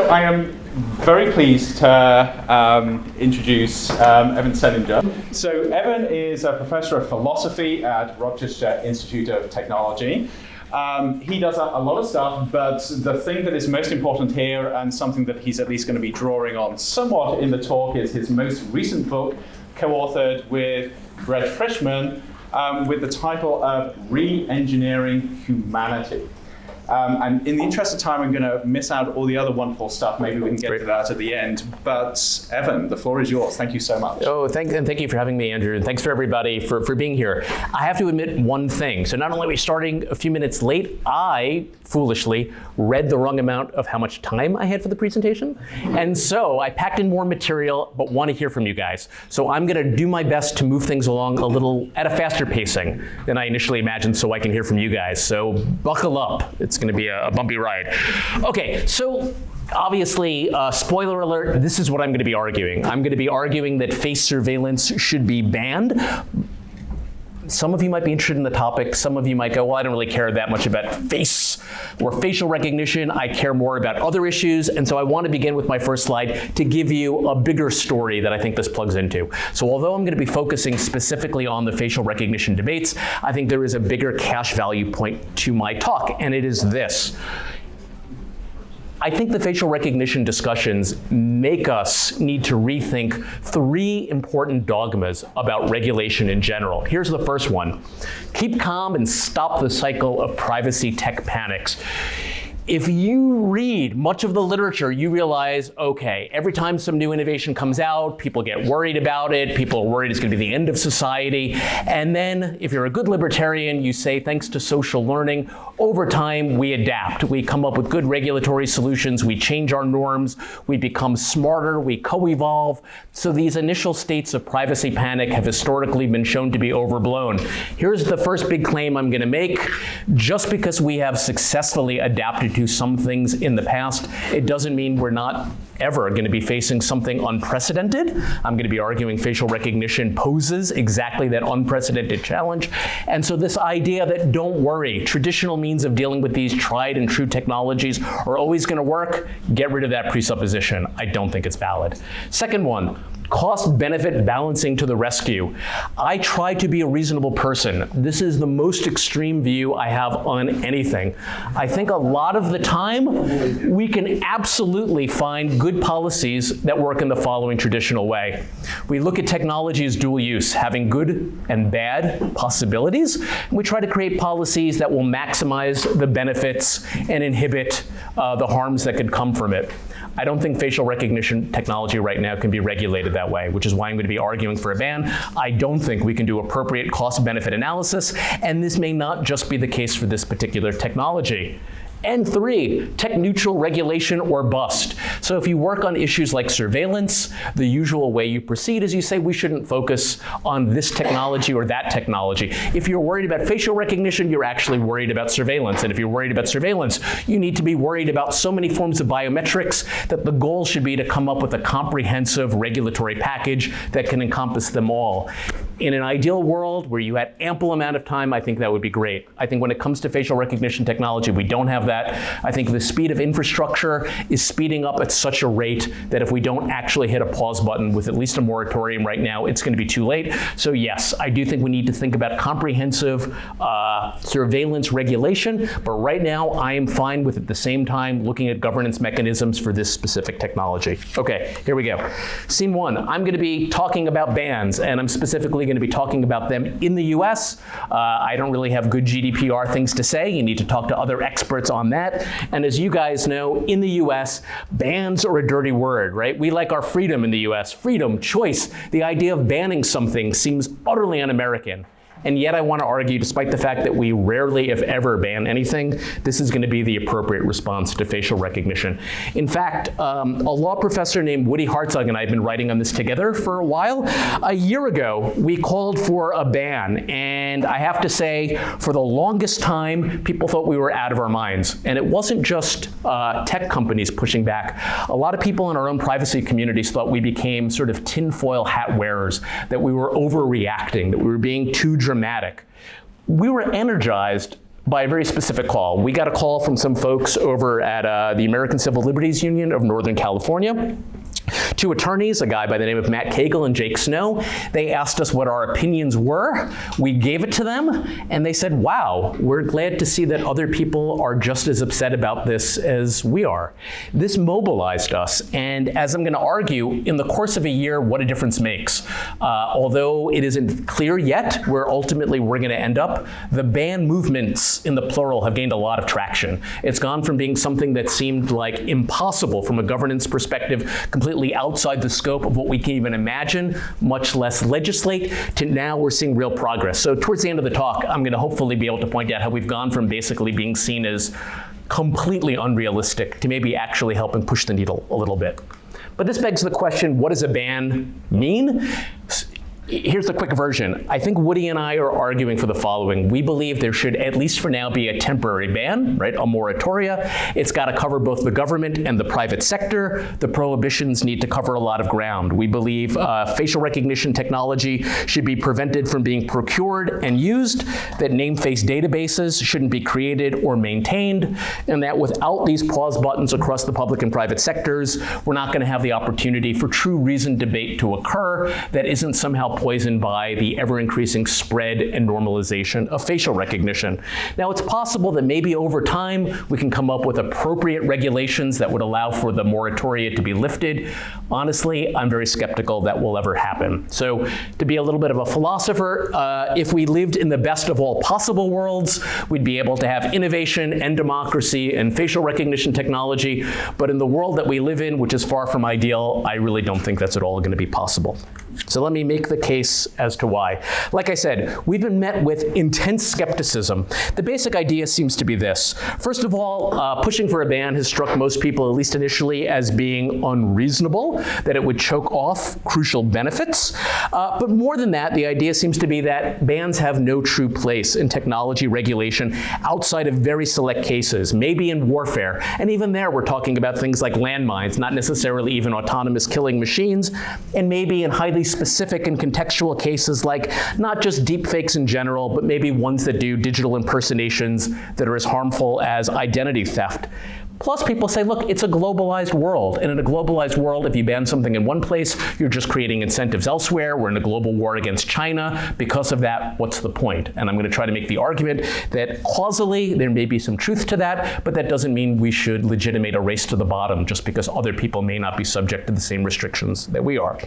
So I am very pleased to introduce Evan Selinger. So Evan is a professor of philosophy at Rochester Institute of Technology. He does a lot of stuff, but the thing that is most important here, and something that he's at least going to be drawing on somewhat in the talk, is his most recent book, co-authored with Brett Frischmann, with the title of Re-Engineering Humanity. And in the interest of time, I'm going to miss out all the other wonderful stuff. Maybe we can get to that at the end. But Evan, the floor is yours. Thank you so much. Oh, thank you for having me, Andrew. And thanks for everybody for being here. I have to admit one thing. So not only are we starting a few minutes late, I foolishly read the wrong amount of how much time I had for the presentation. And so I packed in more material, but want to hear from you guys. So I'm going to do my best to move things along a little at a faster pacing than I initially imagined, so I can hear from you guys. So buckle up. It's going to be a bumpy ride. Okay, so obviously, spoiler alert, this is what I'm going to be arguing. I'm going to be arguing that face surveillance should be banned. Some of you might be interested in the topic. Some of you might go, well, I don't really care that much about face or facial recognition. I care more about other issues. And so I want to begin with my first slide to give you a bigger story that I think this plugs into. So although I'm going to be focusing specifically on the facial recognition debates, I think there is a bigger cash value point to my talk, and it is this. I think the facial recognition discussions make us need to rethink three important dogmas about regulation in general. Here's the first one. Keep calm and stop the cycle of privacy tech panics. If you read much of the literature, you realize, okay, every time some new innovation comes out, people get worried about it, people are worried it's going to be the end of society, and then if you're a good libertarian, you say, thanks to social learning, over time we adapt. We come up with good regulatory solutions, we change our norms, we become smarter, we co-evolve. So these initial states of privacy panic have historically been shown to be overblown. Here's the first big claim I'm going to make. Just because we have successfully adapted to some things in the past, it doesn't mean we're not ever going to be facing something unprecedented. I'm going to be arguing facial recognition poses exactly that unprecedented challenge. And so this idea that don't worry, traditional means of dealing with these tried and true technologies are always going to work, get rid of that presupposition. I don't think it's valid. Second one, cost-benefit balancing to the rescue. I try to be a reasonable person. This is the most extreme view I have on anything. I think a lot of the time, we can absolutely find good policies that work in the following traditional way. We look at technology as dual use, having good and bad possibilities, and we try to create policies that will maximize the benefits and inhibit the harms that could come from it. I don't think facial recognition technology right now can be regulated that way, which is why I'm going to be arguing for a ban. I don't think we can do appropriate cost-benefit analysis, and this may not just be the case for this particular technology. And three, tech-neutral regulation or bust. So if you work on issues like surveillance, the usual way you proceed is you say we shouldn't focus on this technology or that technology. If you're worried about facial recognition, you're actually worried about surveillance. And if you're worried about surveillance, you need to be worried about so many forms of biometrics that the goal should be to come up with a comprehensive regulatory package that can encompass them all. In an ideal world where you had ample amount of time, I think that would be great. I think when it comes to facial recognition technology, we don't have that. I think the speed of infrastructure is speeding up at such a rate that if we don't actually hit a pause button with at least a moratorium right now, it's going to be too late. So yes, I do think we need to think about comprehensive surveillance regulation, but right now I am fine with at the same time looking at governance mechanisms for this specific technology. Okay, here we go. Scene one, I'm going to be talking about bans, and I'm specifically going to be talking about them in the US. I don't really have good GDPR things to say. You need to talk to other experts on that. And as you guys know, in the US, bans are a dirty word, right? We like our freedom in the US. Freedom, choice. The idea of banning something seems utterly un-American. And yet I want to argue, despite the fact that we rarely, if ever, ban anything, this is going to be the appropriate response to facial recognition. In fact, a law professor named Woodrow Hartzog and I have been writing on this together for a while. A year ago, we called for a ban, and I have to say, for the longest time, people thought we were out of our minds. And it wasn't just tech companies pushing back. A lot of people in our own privacy communities thought we became sort of tinfoil hat wearers, that we were overreacting, that we were being too dramatic. We were energized by a very specific call. We got a call from some folks over at the American Civil Liberties Union of Northern California. Two attorneys, a guy by the name of Matt Cagle and Jake Snow. They asked us what our opinions were. We gave it to them, and they said, wow, we're glad to see that other people are just as upset about this as we are. This mobilized us, and as I'm going to argue, in the course of a year, what a difference makes. Although it isn't clear yet where ultimately we're going to end up, the ban movements, in the plural, have gained a lot of traction. It's gone from being something that seemed like impossible from a governance perspective, completely outside the scope of what we can even imagine, much less legislate, to now we're seeing real progress. So towards the end of the talk, I'm going to hopefully be able to point out how we've gone from basically being seen as completely unrealistic to maybe actually helping push the needle a little bit. But this begs the question, what does a ban mean? Here's the quick version. I think Woody and I are arguing for the following. We believe there should, at least for now, be a temporary ban, right? A moratoria. It's got to cover both the government and the private sector. The prohibitions need to cover a lot of ground. We believe facial recognition technology should be prevented from being procured and used, that name-face databases shouldn't be created or maintained, and that without these pause buttons across the public and private sectors, we're not going to have the opportunity for true reasoned debate to occur that isn't somehow poisoned by the ever-increasing spread and normalization of facial recognition. Now, it's possible that maybe over time we can come up with appropriate regulations that would allow for the moratoria to be lifted. Honestly, I'm very skeptical that will ever happen. So, to be a little bit of a philosopher, if we lived in the best of all possible worlds, we'd be able to have innovation and democracy and facial recognition technology. But in the world that we live in, which is far from ideal, I really don't think that's at all going to be possible. So let me make the case as to why. Like I said, we've been met with intense skepticism. The basic idea seems to be this. First of all, pushing for a ban has struck most people, at least initially, as being unreasonable, that it would choke off crucial benefits. But more than that, the idea seems to be that bans have no true place in technology regulation outside of very select cases, maybe in warfare. And even there, we're talking about things like landmines, not necessarily even autonomous killing machines, and maybe in highly specific and contextual cases like not just deepfakes in general, but maybe ones that do digital impersonations that are as harmful as identity theft. Plus, people say, look, it's a globalized world. And in a globalized world, if you ban something in one place, you're just creating incentives elsewhere. We're in a global war against China. Because of that, what's the point? And I'm going to try to make the argument that causally, there may be some truth to that, but that doesn't mean we should legitimate a race to the bottom just because other people may not be subject to the same restrictions that we are.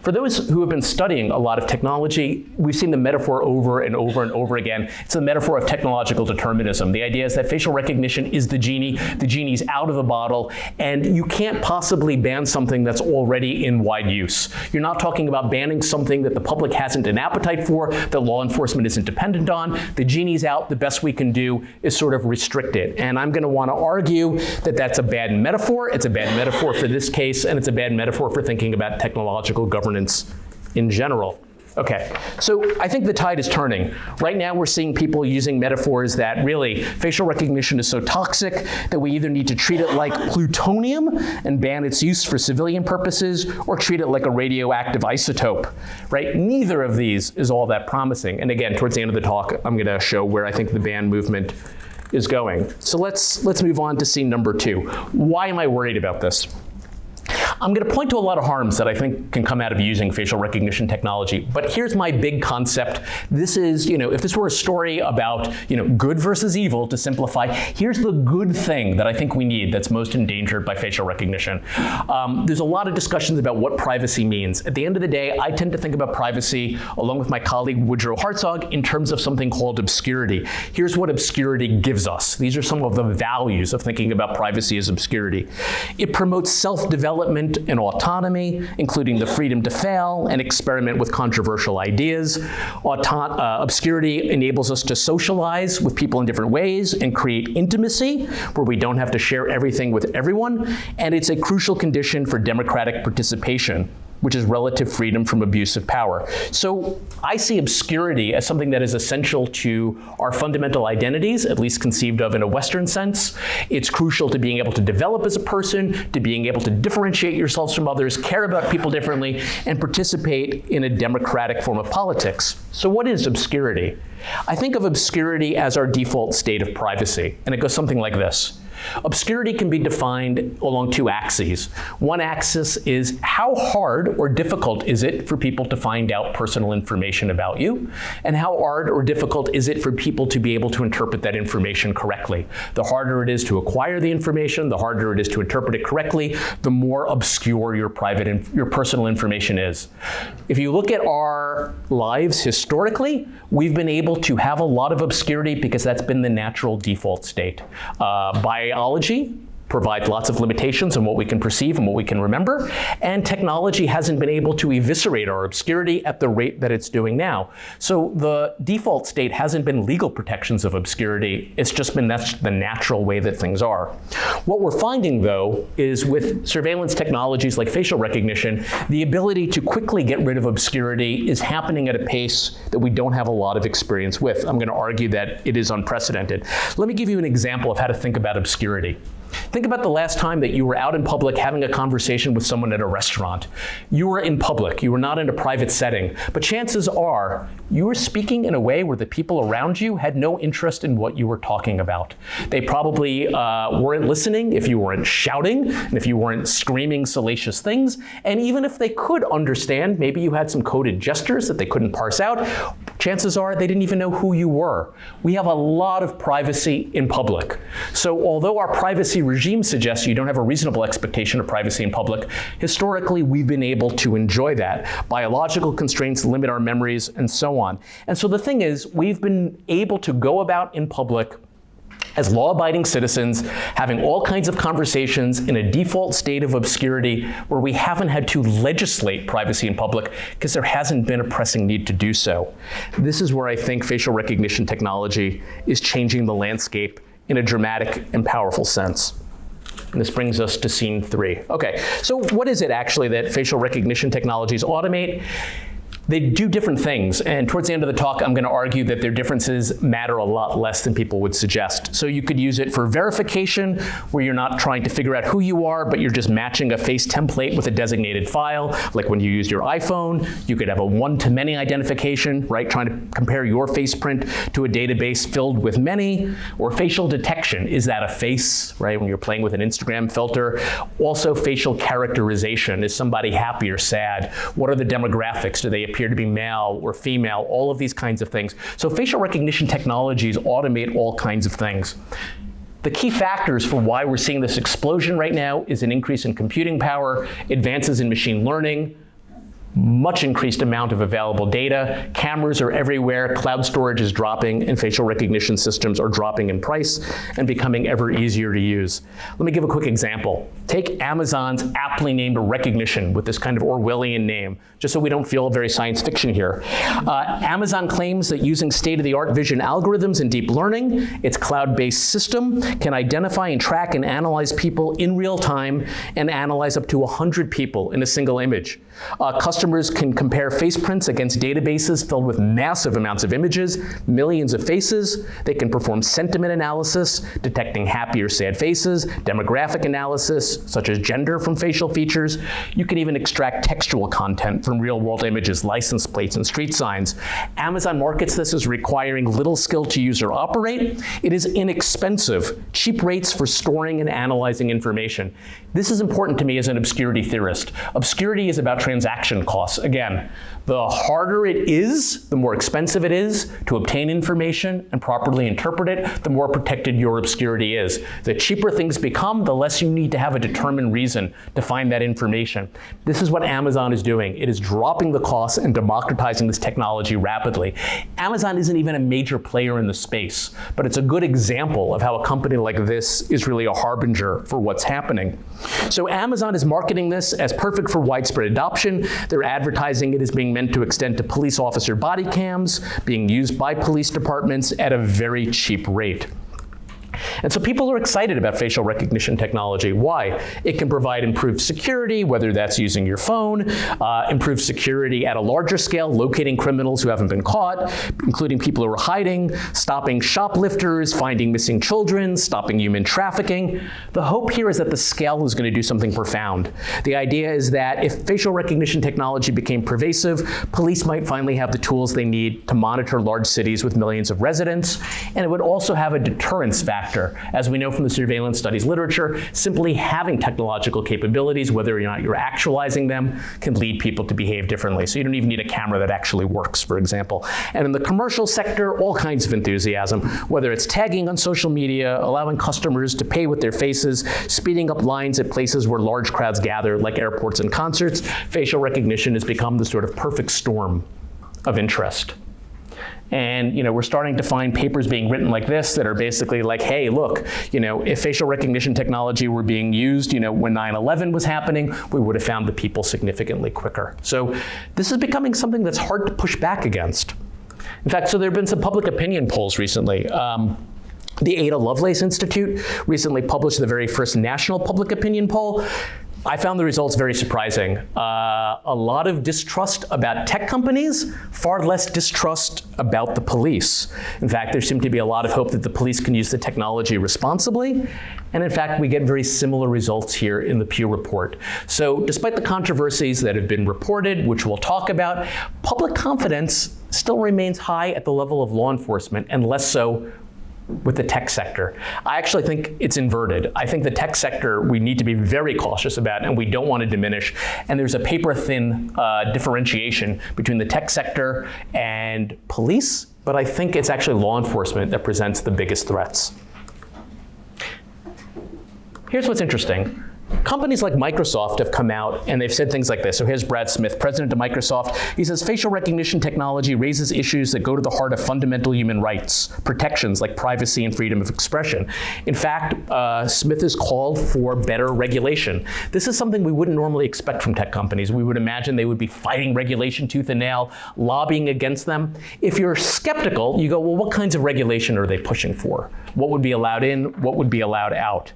For those who have been studying a lot of technology, we've seen the metaphor over and over and over again. It's a metaphor of technological determinism. The idea is that facial recognition is the genie's out of the bottle, and you can't possibly ban something that's already in wide use. You're not talking about banning something that the public hasn't an appetite for, that law enforcement isn't dependent on. The genie's out, the best we can do is sort of restrict it. And I'm going to want to argue that that's a bad metaphor. It's a bad metaphor for this case, and it's a bad metaphor for thinking about technological governance in general. Okay, so I think the tide is turning. Right now we're seeing people using metaphors that really, facial recognition is so toxic that we either need to treat it like plutonium and ban its use for civilian purposes, or treat it like a radioactive isotope, right? Neither of these is all that promising. And again, towards the end of the talk, I'm gonna show where I think the ban movement is going. So let's move on to scene number 2. Why am I worried about this? I'm going to point to a lot of harms that I think can come out of using facial recognition technology. But here's my big concept. This is, if this were a story about, good versus evil, to simplify, here's the good thing that I think we need that's most endangered by facial recognition. There's a lot of discussions about what privacy means. At the end of the day, I tend to think about privacy, along with my colleague Woodrow Hartzog, in terms of something called obscurity. Here's what obscurity gives us. These are some of the values of thinking about privacy as obscurity. It promotes self-development and autonomy, including the freedom to fail and experiment with controversial ideas. Obscurity enables us to socialize with people in different ways and create intimacy where we don't have to share everything with everyone, and it's a crucial condition for democratic participation. which is relative freedom from abuse of power. So I see obscurity as something that is essential to our fundamental identities, at least conceived of in a Western sense. It's crucial to being able to develop as a person, to being able to differentiate yourselves from others, care about people differently, and participate in a democratic form of politics. So what is obscurity? I think of obscurity as our default state of privacy, and it goes something like this. Obscurity can be defined along two axes. One axis is how hard or difficult is it for people to find out personal information about you, and how hard or difficult is it for people to be able to interpret that information correctly. The harder it is to acquire the information, the harder it is to interpret it correctly, the more obscure your personal information is. If you look at our lives historically, we've been able to have a lot of obscurity because that's been the natural default state. Biology provides lots of limitations on what we can perceive and what we can remember, and technology hasn't been able to eviscerate our obscurity at the rate that it's doing now. So the default state hasn't been legal protections of obscurity, it's just been that's the natural way that things are. What we're finding though is with surveillance technologies like facial recognition, the ability to quickly get rid of obscurity is happening at a pace that we don't have a lot of experience with. I'm going to argue that it is unprecedented. Let me give you an example of how to think about obscurity. Think about the last time that you were out in public having a conversation with someone at a restaurant. You were in public, you were not in a private setting, but chances are you were speaking in a way where the people around you had no interest in what you were talking about. They probably weren't listening if you weren't shouting and if you weren't screaming salacious things, and even if they could understand, maybe you had some coded gestures that they couldn't parse out, chances are they didn't even know who you were. We have a lot of privacy in public. So although our privacy regime suggests you don't have a reasonable expectation of privacy in public, historically we've been able to enjoy that. Biological constraints limit our memories and so on. And so the thing is, we've been able to go about in public as law-abiding citizens, having all kinds of conversations in a default state of obscurity where we haven't had to legislate privacy in public because there hasn't been a pressing need to do so. This is where I think facial recognition technology is changing the landscape in a dramatic and powerful sense. And this brings us to scene 3. Okay, so what is it actually that facial recognition technologies automate? They do different things, and towards the end of the talk, I'm going to argue that their differences matter a lot less than people would suggest. So you could use it for verification, where you're not trying to figure out who you are, but you're just matching a face template with a designated file, like when you use your iPhone. You could have a one-to-many identification, right, trying to compare your face print to a database filled with many, or facial detection. Is that a face, right, when you're playing with an Instagram filter? Also, facial characterization. Is somebody happy or sad? What are the demographics? Do they appear to be male or female? All of these kinds of things. So facial recognition technologies automate all kinds of things. The key factors for why we're seeing this explosion right now is an increase in computing power, advances in machine learning, much increased amount of available data, cameras are everywhere, cloud storage is dropping, and facial recognition systems are dropping in price and becoming ever easier to use. Let me give a quick example. Take Amazon's aptly named recognition with this kind of Orwellian name, just so we don't feel very science fiction here. Amazon claims that using state-of-the-art vision algorithms and deep learning, its cloud-based system can identify and track and analyze people in real time and analyze up to 100 people in a single image. Customers can compare face prints against databases filled with massive amounts of images, millions of faces. They can perform sentiment analysis, detecting happy or sad faces, demographic analysis, such as gender from facial features. You can even extract textual content from real-world images, license plates, and street signs. Amazon markets this as requiring little skill to use or operate. It is inexpensive, cheap rates for storing and analyzing information. This is important to me as an obscurity theorist. Obscurity is about transaction costs. Again, the harder it is, the more expensive it is to obtain information and properly interpret it, the more protected your obscurity is. The cheaper things become, the less you need to have a determined reason to find that information. This is what Amazon is doing. It is dropping the costs and democratizing this technology rapidly. Amazon isn't even a major player in the space, but it's a good example of how a company like this is really a harbinger for what's happening. So Amazon is marketing this as perfect for widespread adoption. They're advertising it as being meant to extend to police officer body cams, being used by police departments at a very cheap rate. And so people are excited about facial recognition technology. Why? It can provide improved security, whether that's using your phone, improved security at a larger scale, locating criminals who haven't been caught, including people who are hiding, stopping shoplifters, finding missing children, stopping human trafficking. The hope here is that the scale is going to do something profound. The idea is that if facial recognition technology became pervasive, police might finally have the tools they need to monitor large cities with millions of residents, and it would also have a deterrence factor. As we know from the surveillance studies literature, simply having technological capabilities, whether or not you're actualizing them, can lead people to behave differently. So you don't even need a camera that actually works, for example. And in the commercial sector, all kinds of enthusiasm, whether it's tagging on social media, allowing customers to pay with their faces, speeding up lines at places where large crowds gather, like airports and concerts. Facial recognition has become the sort of perfect storm of interest. And we're starting to find papers being written like this that are basically like, hey, look, if facial recognition technology were being used, when 9/11 was happening, we would have found the people significantly quicker. So this is becoming something that's hard to push back against. In fact, so there have been some public opinion polls recently. The Ada Lovelace Institute recently published the very first national public opinion poll. I found the results very surprising. A lot of distrust about tech companies, far less distrust about the police. In fact, there seemed to be a lot of hope that the police can use the technology responsibly. And in fact, we get very similar results here in the Pew report. So despite the controversies that have been reported, which we'll talk about, public confidence still remains high at the level of law enforcement and less so with the tech sector. I actually think it's inverted. I think the tech sector we need to be very cautious about and we don't want to diminish. And there's a paper-thin differentiation between the tech sector and police, but I think it's actually law enforcement that presents the biggest threats. Here's what's interesting. Companies like Microsoft have come out and they've said things like this. So here's Brad Smith, president of Microsoft. He says, facial recognition technology raises issues that go to the heart of fundamental human rights, protections like privacy and freedom of expression. In fact, Smith has called for better regulation. This is something we wouldn't normally expect from tech companies. We would imagine they would be fighting regulation tooth and nail, lobbying against them. If you're skeptical, you go, well, what kinds of regulation are they pushing for? What would be allowed in? What would be allowed out?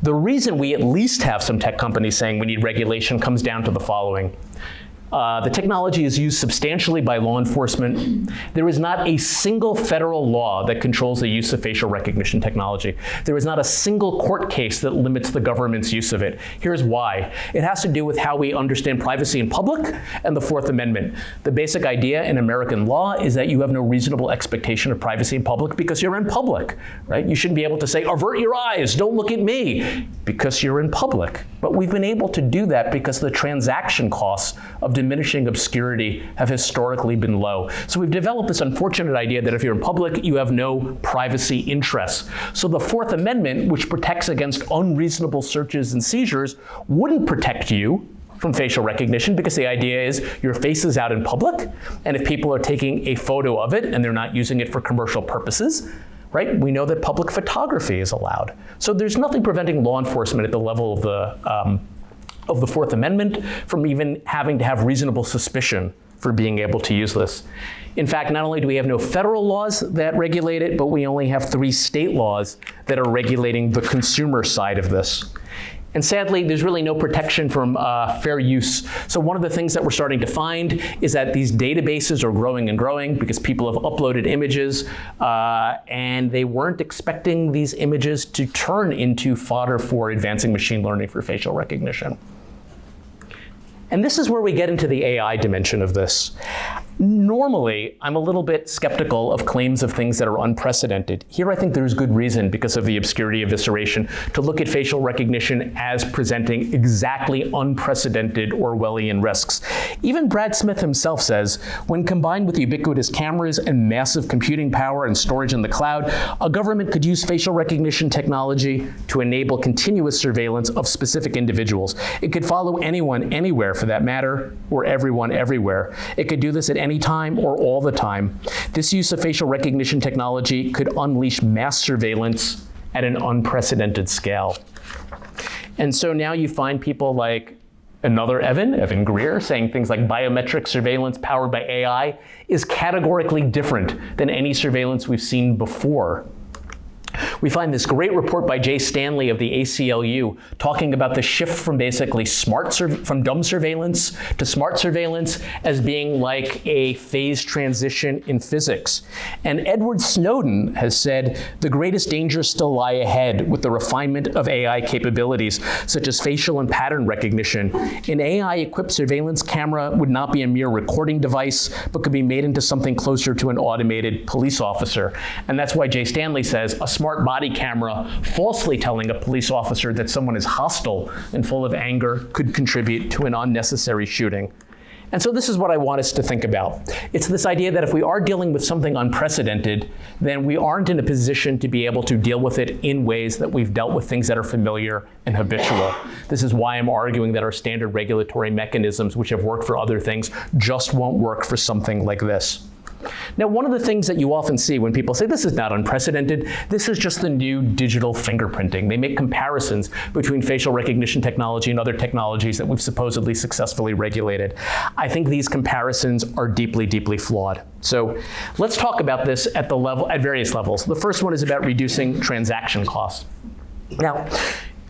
The reason we at least have some tech companies saying we need regulation comes down to the following. The technology is used substantially by law enforcement. There is not a single federal law that controls the use of facial recognition technology. There is not a single court case that limits the government's use of it. Here's why. It has to do with how we understand privacy in public and the Fourth Amendment. The basic idea in American law is that you have no reasonable expectation of privacy in public because you're in public, right? You shouldn't be able to say, avert your eyes, don't look at me, because you're in public. But we've been able to do that because the transaction costs of diminishing obscurity have historically been low. So we've developed this unfortunate idea that if you're in public, you have no privacy interests. So the Fourth Amendment, which protects against unreasonable searches and seizures, wouldn't protect you from facial recognition because the idea is your face is out in public, and if people are taking a photo of it and they're not using it for commercial purposes, right? We know that public photography is allowed. So there's nothing preventing law enforcement at the level of the Fourth Amendment from even having to have reasonable suspicion for being able to use this. In fact, not only do we have no federal laws that regulate it, but we only have 3 state laws that are regulating the consumer side of this. And sadly, there's really no protection from fair use. So one of the things that we're starting to find is that these databases are growing and growing because people have uploaded images and they weren't expecting these images to turn into fodder for advancing machine learning for facial recognition. And this is where we get into the AI dimension of this. Normally, I'm a little bit skeptical of claims of things that are unprecedented. Here, I think there's good reason, because of the obscurity evisceration, to look at facial recognition as presenting exactly unprecedented Orwellian risks. Even Brad Smith himself says, when combined with ubiquitous cameras and massive computing power and storage in the cloud, a government could use facial recognition technology to enable continuous surveillance of specific individuals. It could follow anyone, anywhere for that matter, or everyone, everywhere. It could do this at any time or all the time. This use of facial recognition technology could unleash mass surveillance at an unprecedented scale. And so now you find people like another Evan Greer, saying things like biometric surveillance powered by AI is categorically different than any surveillance we've seen before. We find this great report by Jay Stanley of the ACLU talking about the shift from basically from dumb surveillance to smart surveillance as being like a phase transition in physics. And Edward Snowden has said the greatest dangers still lie ahead with the refinement of AI capabilities, such as facial and pattern recognition. An AI-equipped surveillance camera would not be a mere recording device, but could be made into something closer to an automated police officer. And that's why Jay Stanley says a smart body camera falsely telling a police officer that someone is hostile and full of anger could contribute to an unnecessary shooting. And so this is what I want us to think about. It's this idea that if we are dealing with something unprecedented, then we aren't in a position to be able to deal with it in ways that we've dealt with things that are familiar and habitual. This is why I'm arguing that our standard regulatory mechanisms, which have worked for other things, just won't work for something like this. Now, one of the things that you often see when people say this is not unprecedented, this is just the new digital fingerprinting. They make comparisons between facial recognition technology and other technologies that we've supposedly successfully regulated. I think these comparisons are deeply, deeply flawed. So let's talk about this at various levels. The first one is about reducing transaction costs. Now,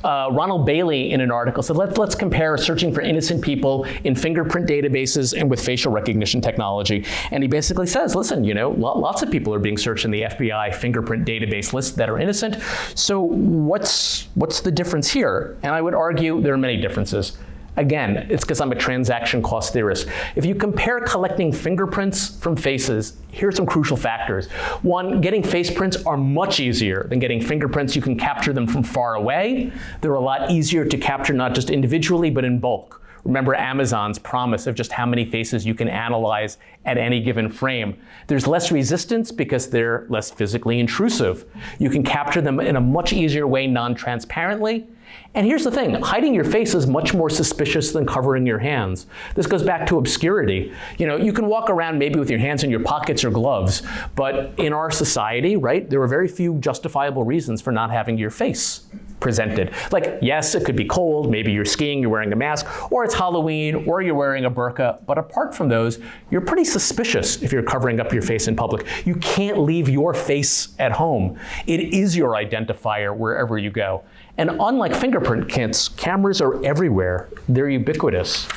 Ronald Bailey in an article said, let's compare searching for innocent people in fingerprint databases and with facial recognition technology. And he basically says, listen, lots of people are being searched in the FBI fingerprint database list that are innocent. So what's the difference here? And I would argue there are many differences. Again, it's because I'm a transaction cost theorist. If you compare collecting fingerprints from faces, here are some crucial factors. One, getting face prints are much easier than getting fingerprints. You can capture them from far away. They're a lot easier to capture not just individually, but in bulk. Remember Amazon's promise of just how many faces you can analyze at any given frame. There's less resistance because they're less physically intrusive. You can capture them in a much easier way non-transparently. And here's the thing, hiding your face is much more suspicious than covering your hands. This goes back to obscurity. You can walk around maybe with your hands in your pockets or gloves, but in our society, right, there are very few justifiable reasons for not having your face presented. Like, yes, it could be cold, maybe you're skiing, you're wearing a mask, or it's Halloween, or you're wearing a burqa, but apart from those, you're pretty suspicious if you're covering up your face in public. You can't leave your face at home. It is your identifier wherever you go. And unlike fingerprint kits, cameras are everywhere. They're ubiquitous.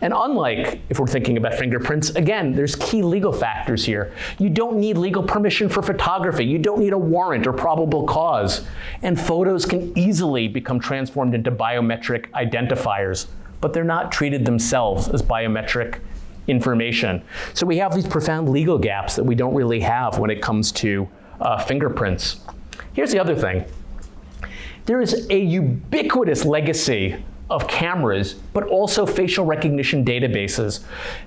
And unlike, if we're thinking about fingerprints, again, there's key legal factors here. You don't need legal permission for photography. You don't need a warrant or probable cause. And photos can easily become transformed into biometric identifiers, but they're not treated themselves as biometric information. So we have these profound legal gaps that we don't really have when it comes to fingerprints. Here's the other thing. There is a ubiquitous legacy of cameras, but also facial recognition databases.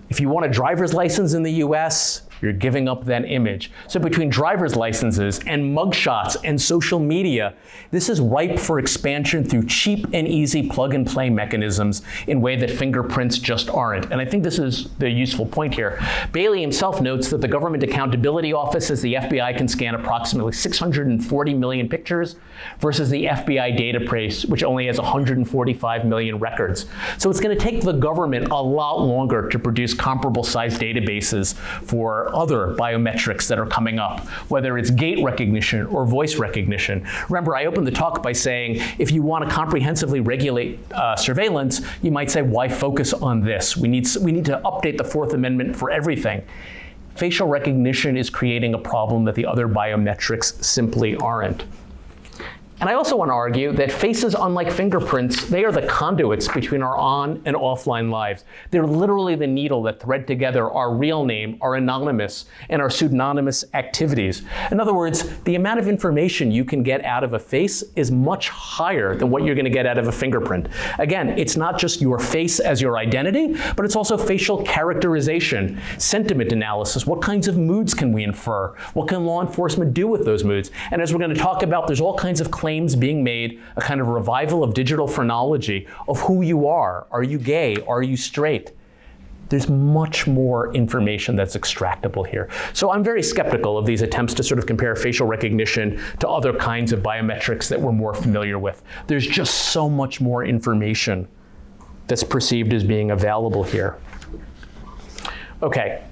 If you want a driver's license in the US, you're giving up that image. So between driver's licenses and mugshots and social media, this is ripe for expansion through cheap and easy plug-and-play mechanisms in a way that fingerprints just aren't. And I think this is the useful point here. Bailey himself notes that the Government Accountability Office says the FBI can scan approximately 640 million pictures versus the FBI database, which only has 145 million records. So it's going to take the government a lot longer to produce comparable sized databases for other biometrics that are coming up, whether it's gait recognition or voice recognition. Remember, I opened the talk by saying, if you want to comprehensively regulate surveillance, you might say, why focus on this? We need to update the Fourth Amendment for everything. Facial recognition is creating a problem that the other biometrics simply aren't. And I also want to argue that faces, unlike fingerprints, they are the conduits between our on and offline lives. They're literally the needle that thread together our real name, our anonymous, and our pseudonymous activities. In other words, the amount of information you can get out of a face is much higher than what you're going to get out of a fingerprint. Again, it's not just your face as your identity, but it's also facial characterization, sentiment analysis. What kinds of moods can we infer? What can law enforcement do with those moods? And as we're going to talk about, there's all kinds of claims being made, a kind of revival of digital phrenology of who you are. Are you gay? Are you straight? There's much more information that's extractable here. So I'm very skeptical of these attempts to sort of compare facial recognition to other kinds of biometrics that we're more familiar with. There's just so much more information that's perceived as being available here. Okay.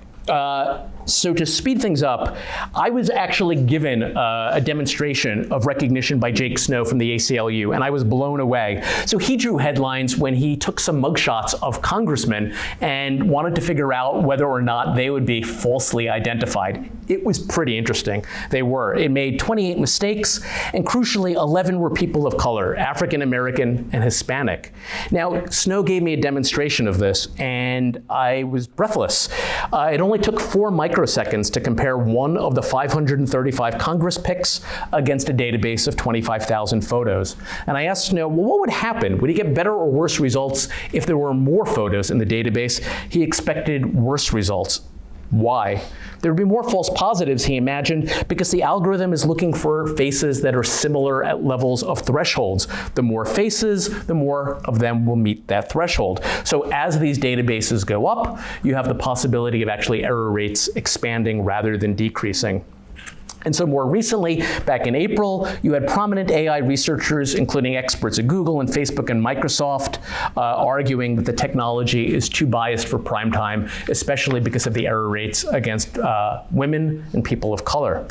So to speed things up, I was actually given a demonstration of recognition by Jake Snow from the ACLU, and I was blown away. So he drew headlines when he took some mugshots of congressmen and wanted to figure out whether or not they would be falsely identified. It was pretty interesting. They were. It made 28 mistakes, and crucially, 11 were people of color, African American and Hispanic. Now, Snow gave me a demonstration of this, and I was breathless. It only took 4 microseconds to compare one of the 535 Congress picks against a database of 25,000 photos. And I asked Snow, well, what would happen? Would he get better or worse results if there were more photos in the database? He expected worse results. Why? There would be more false positives, he imagined, because the algorithm is looking for faces that are similar at levels of thresholds. The more faces, the more of them will meet that threshold. So as these databases go up, you have the possibility of actually error rates expanding rather than decreasing. And so more recently, back in April, you had prominent AI researchers, including experts at Google and Facebook and Microsoft, arguing that the technology is too biased for prime time, especially because of the error rates against women and people of color.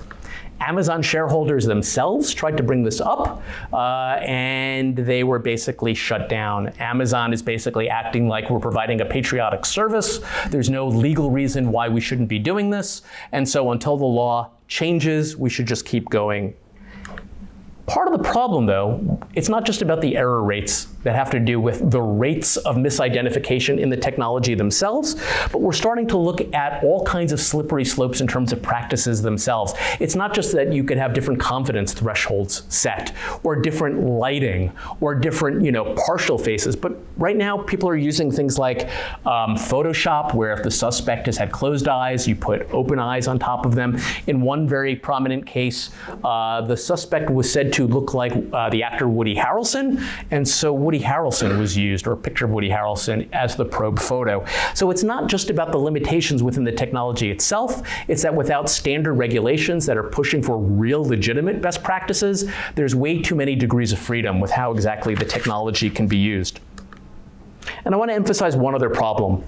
Amazon shareholders themselves tried to bring this up, and they were basically shut down. Amazon is basically acting like we're providing a patriotic service. There's no legal reason why we shouldn't be doing this. And so until the law changes, we should just keep going. Part of the problem, though, it's not just about the error rates that have to do with the rates of misidentification in the technology themselves, but we're starting to look at all kinds of slippery slopes in terms of practices themselves. It's not just that you could have different confidence thresholds set, or different lighting, or different, partial faces, but right now people are using things like Photoshop, where if the suspect has had closed eyes, you put open eyes on top of them. In one very prominent case, the suspect was said to look like the actor Woody Harrelson, and so Woody Harrelson was used, or a picture of Woody Harrelson, as the probe photo. So it's not just about the limitations within the technology itself, it's that without standard regulations that are pushing for real legitimate best practices, there's way too many degrees of freedom with how exactly the technology can be used. And I want to emphasize one other problem.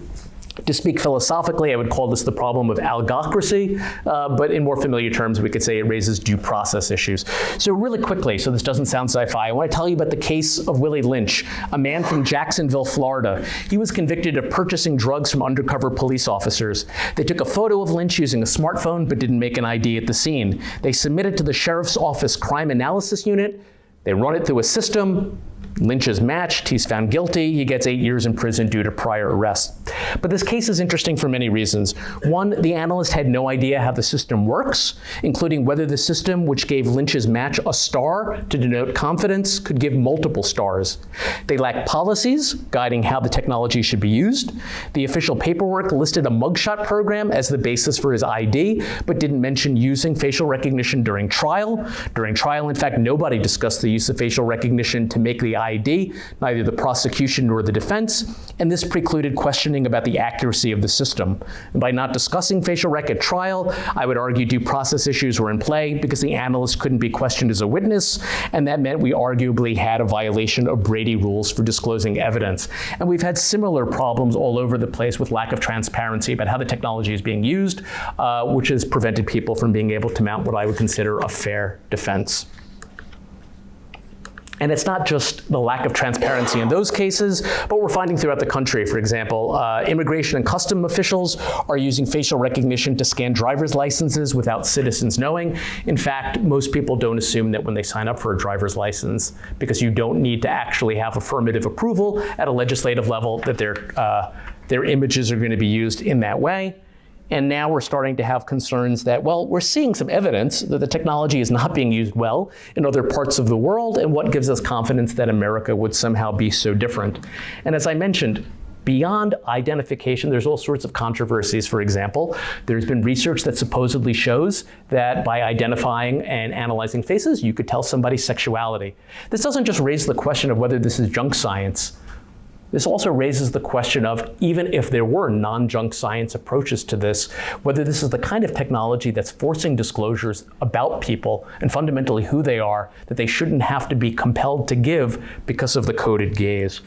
To speak philosophically, I would call this the problem of algocracy, but in more familiar terms, we could say it raises due process issues. So really quickly, so this doesn't sound sci-fi, I want to tell you about the case of Willie Lynch, a man from Jacksonville, Florida. He was convicted of purchasing drugs from undercover police officers. They took a photo of Lynch using a smartphone, but didn't make an ID at the scene. They submitted to the Sheriff's Office Crime Analysis Unit. They run it through a system. Lynch is matched, he's found guilty, he gets 8 years in prison due to prior arrest. But this case is interesting for many reasons. One, the analyst had no idea how the system works, including whether the system, which gave Lynch's match a star to denote confidence, could give multiple stars. They lack policies guiding how the technology should be used. The official paperwork listed a mugshot program as the basis for his ID, but didn't mention using facial recognition during trial. During trial, in fact, nobody discussed the use of facial recognition to make the ID, neither the prosecution nor the defense, and this precluded questioning about the accuracy of the system. And by not discussing facial rec at trial, I would argue due process issues were in play because the analyst couldn't be questioned as a witness, and that meant we arguably had a violation of Brady rules for disclosing evidence. And we've had similar problems all over the place with lack of transparency about how the technology is being used, which has prevented people from being able to mount what I would consider a fair defense. And it's not just the lack of transparency in those cases, but we're finding throughout the country, for example, immigration and custom officials are using facial recognition to scan driver's licenses without citizens knowing. In fact, most people don't assume that when they sign up for a driver's license, because you don't need to actually have affirmative approval at a legislative level, that their images are going to be used in that way. And now we're starting to have concerns that, well, we're seeing some evidence that the technology is not being used well in other parts of the world, and what gives us confidence that America would somehow be so different. And as I mentioned, beyond identification, there's all sorts of controversies. For example, there's been research that supposedly shows that by identifying and analyzing faces, you could tell somebody's sexuality. This doesn't just raise the question of whether this is junk science. This also raises the question of, even if there were non-junk science approaches to this, whether this is the kind of technology that's forcing disclosures about people and fundamentally who they are that they shouldn't have to be compelled to give because of the coded gaze.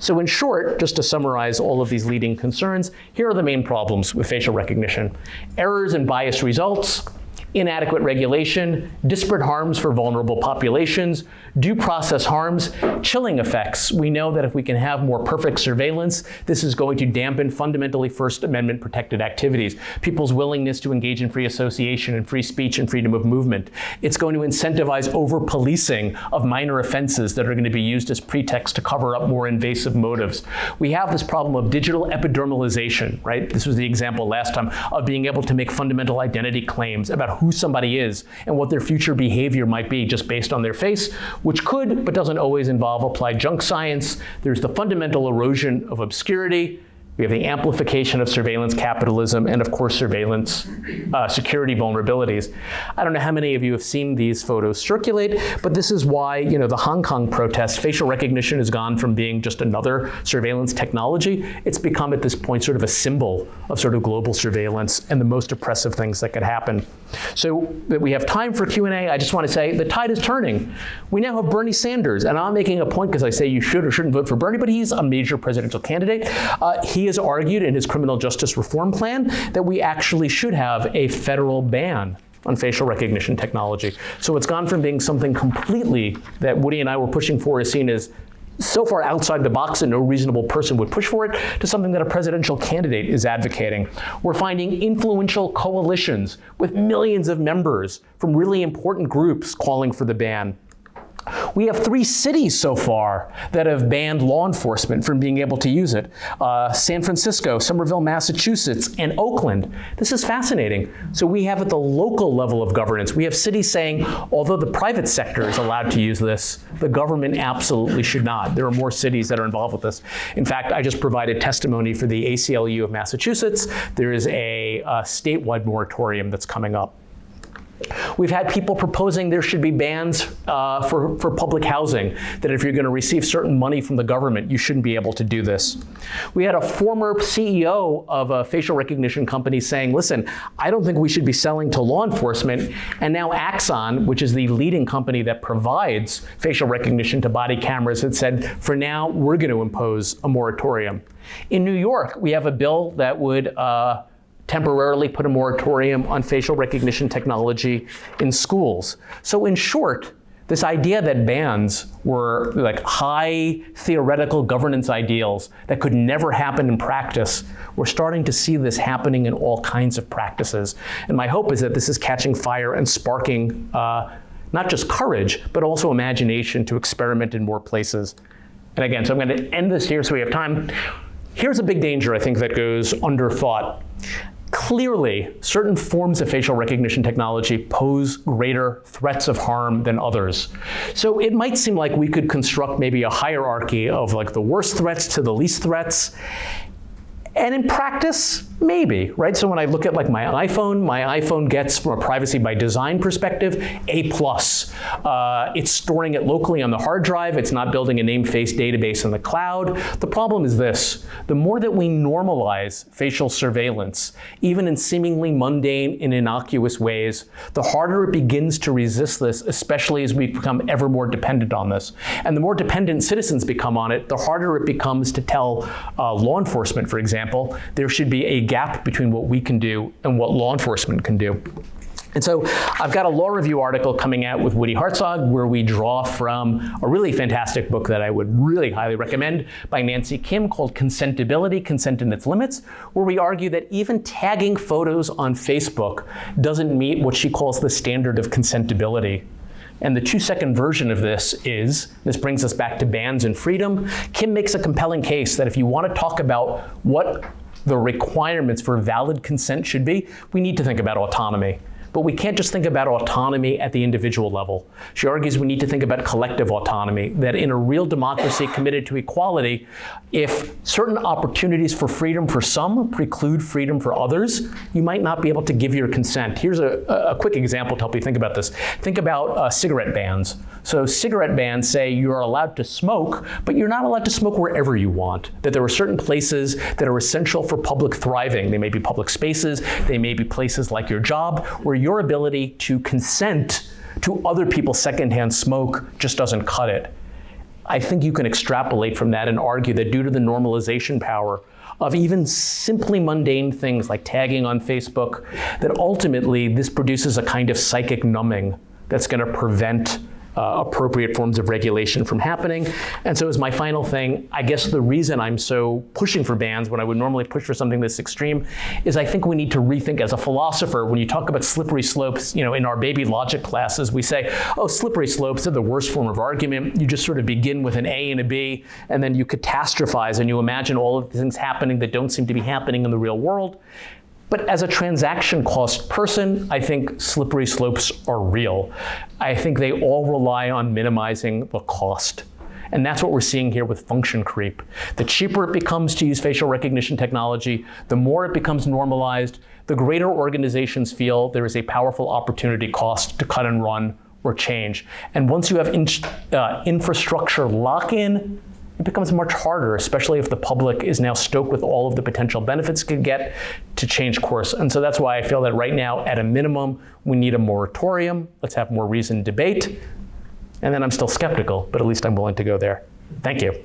So in short, just to summarize all of these leading concerns, here are the main problems with facial recognition. Errors and biased results, inadequate regulation, disparate harms for vulnerable populations, due process harms, chilling effects. We know that if we can have more perfect surveillance, this is going to dampen fundamentally First Amendment protected activities, people's willingness to engage in free association and free speech and freedom of movement. It's going to incentivize over-policing of minor offenses that are going to be used as pretext to cover up more invasive motives. We have this problem of digital epidermalization, right? This was the example last time of being able to make fundamental identity claims about who somebody is and what their future behavior might be just based on their face, which could, but doesn't always involve applied junk science. There's the fundamental erosion of obscurity. We have the amplification of surveillance capitalism and, of course, surveillance security vulnerabilities. I don't know how many of you have seen these photos circulate, but this is why, the Hong Kong protests, facial recognition has gone from being just another surveillance technology. It's become, at this point, sort of a symbol of sort of global surveillance and the most oppressive things that could happen. So that we have time for Q&A, I just want to say the tide is turning. We now have Bernie Sanders, and I'm making a point because I say you should or shouldn't vote for Bernie, but he's a major presidential candidate. He has argued in his criminal justice reform plan that we actually should have a federal ban on facial recognition technology. So it's gone from being something completely that Woody and I were pushing for is seen as so far outside the box that no reasonable person would push for it, to something that a presidential candidate is advocating. We're finding influential coalitions with millions of members from really important groups calling for the ban. We have 3 cities so far that have banned law enforcement from being able to use it. San Francisco, Somerville, Massachusetts, and Oakland. This is fascinating. So we have at the local level of governance, we have cities saying, although the private sector is allowed to use this, the government absolutely should not. There are more cities that are involved with this. In fact, I just provided testimony for the ACLU of Massachusetts. There is a statewide moratorium that's coming up. We've had people proposing there should be bans for public housing, that if you're going to receive certain money from the government, you shouldn't be able to do this. We had a former CEO of a facial recognition company saying, listen, I don't think we should be selling to law enforcement. And now Axon, which is the leading company that provides facial recognition to body cameras, had said, for now, we're going to impose a moratorium. In New York, we have a bill that would temporarily put a moratorium on facial recognition technology in schools. So in short, this idea that bans were like high theoretical governance ideals that could never happen in practice, we're starting to see this happening in all kinds of practices. And my hope is that this is catching fire and sparking not just courage, but also imagination to experiment in more places. And again, so I'm going to end this here so we have time. Here's a big danger, I think, that goes underthought. Clearly, certain forms of facial recognition technology pose greater threats of harm than others. So it might seem like we could construct maybe a hierarchy of like the worst threats to the least threats. And in practice, maybe, right? So when I look at like my iPhone gets, from a privacy by design perspective, A+. It's storing it locally on the hard drive. It's not building a name-face database in the cloud. The problem is this: the more that we normalize facial surveillance, even in seemingly mundane and innocuous ways, the harder it begins to resist this, especially as we become ever more dependent on this. And the more dependent citizens become on it, the harder it becomes to tell law enforcement, for example, there should be a gap between what we can do and what law enforcement can do. And so I've got a law review article coming out with Woody Hartzog where we draw from a really fantastic book that I would really highly recommend by Nancy Kim called Consentability, Consent and Its Limits, where we argue that even tagging photos on Facebook doesn't meet what she calls the standard of consentability. And the 2-second version of this brings us back to bans and freedom. Kim makes a compelling case that if you want to talk about what the requirements for valid consent should be, we need to think about autonomy. But we can't just think about autonomy at the individual level. She argues we need to think about collective autonomy, that in a real democracy committed to equality, if certain opportunities for freedom for some preclude freedom for others, you might not be able to give your consent. Here's a quick example to help you think about this. Think about cigarette bans. So cigarette bans say you're allowed to smoke, but you're not allowed to smoke wherever you want. That there are certain places that are essential for public thriving. They may be public spaces, they may be places like your job, where your ability to consent to other people's secondhand smoke just doesn't cut it. I think you can extrapolate from that and argue that due to the normalization power of even simply mundane things like tagging on Facebook, that ultimately this produces a kind of psychic numbing that's going to prevent appropriate forms of regulation from happening. And so as my final thing, I guess the reason I'm so pushing for bans when I would normally push for something this extreme is I think we need to rethink as a philosopher, when you talk about slippery slopes, you know, in our baby logic classes, we say, oh, slippery slopes are the worst form of argument. You just sort of begin with an A and a B, and then you catastrophize and you imagine all of the things happening that don't seem to be happening in the real world. But as a transaction cost person, I think slippery slopes are real. I think they all rely on minimizing the cost. And that's what we're seeing here with function creep. The cheaper it becomes to use facial recognition technology, the more it becomes normalized, the greater organizations feel there is a powerful opportunity cost to cut and run or change. And once you have infrastructure lock-in, it becomes much harder, especially if the public is now stoked with all of the potential benefits it could get, to change course. And so that's why I feel that right now, at a minimum, we need a moratorium. Let's have more reasoned debate. And then I'm still skeptical, but at least I'm willing to go there. Thank you.